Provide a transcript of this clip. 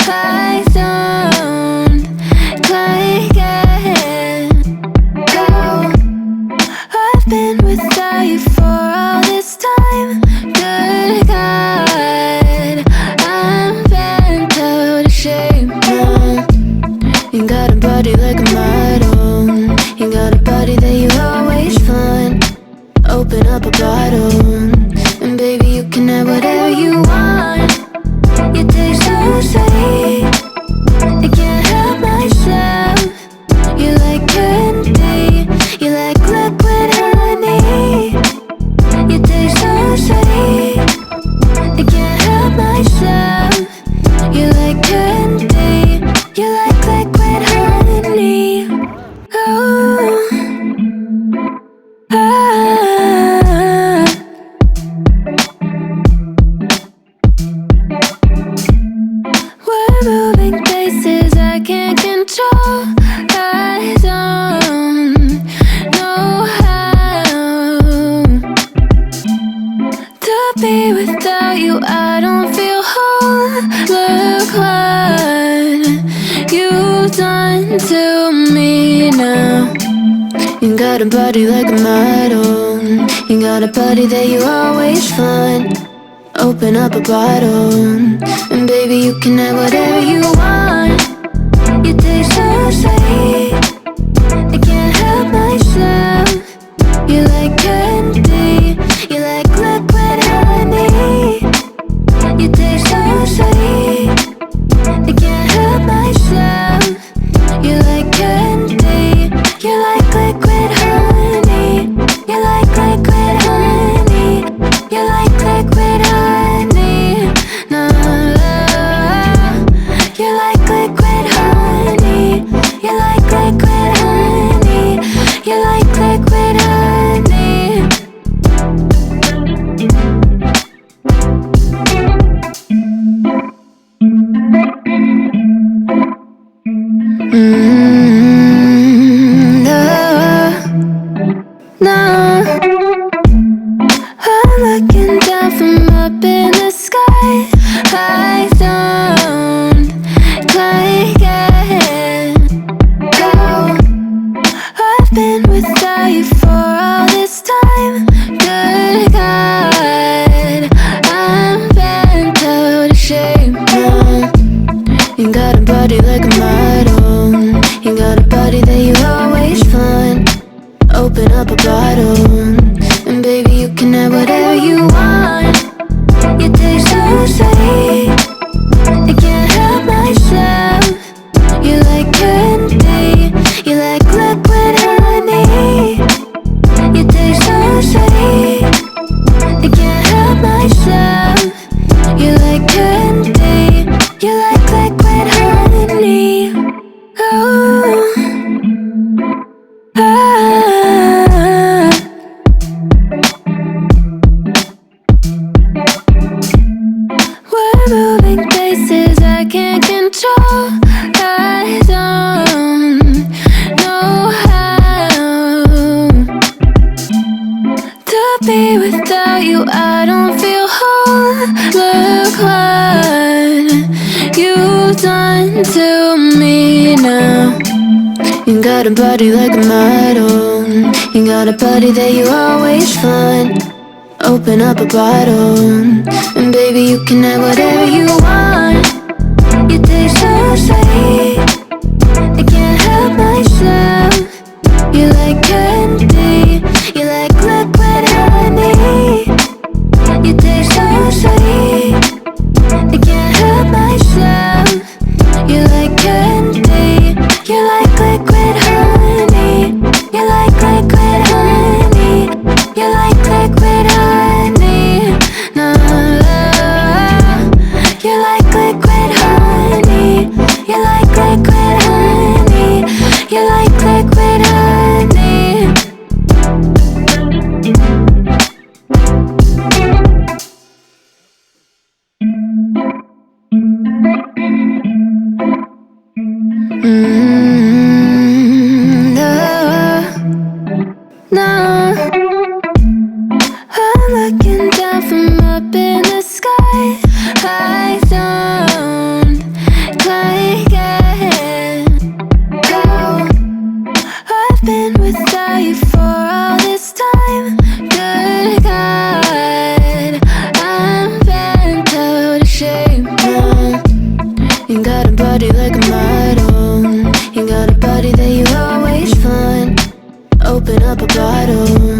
I don't like it. Oh, I've been without you for all this time. Good God, I'm bent out of shape now. You got a body like a model. You got a body that you always find. Open up a bottle, and baby you can have whatever you want. You taste so sweet, I can't help myself. You like candy, you like liquid honey. You taste so sweet, I can't help myself. You like candy, you like liquid honey. Oh, we're moving places I can't control. I don't know how to be without you. I don't feel whole. Look what you've done to me now. You got a body like a model. You got a body that you always find. Open up a bottle, and baby you can have whatever you want. You taste so sweet, I can't help myself. You like candy, you like liquid honey. You taste so sweet, I can't help myself. You like candy, you like liquid honey. You like liquid honey. You like liquid honey. No, you like liquid honey. You like liquid honey. You like liquid honey. No, I'm looking down from up in the sky. I don't like it. Oh, I've been without you for all this time. Good God, I'm bent out of shape now. You got a body like a model. You got a body that you always find. Open up a bottle, and baby you can have whatever you want. You taste so sweet, I can't help myself. You like candy, you like liquid honey. You taste so sweet, I can't help myself. You like candy, you like liquid honey. Oh, we're moving places I can't control. I don't know how to be without you. I don't feel whole. Look what you've done to me now. You got a body like a model. You got a body that you always find. Open up a bottle, and baby you can have whatever you want. You taste so sweet, I can't help myself. You like candy, you like liquid honey. You taste so sweet, I can't help myself. You like candy, you like liquid honey. You like liquid honey. You like liquid honey. No, you like liquid body like a model. You got a body that you always find. Open up a bottle.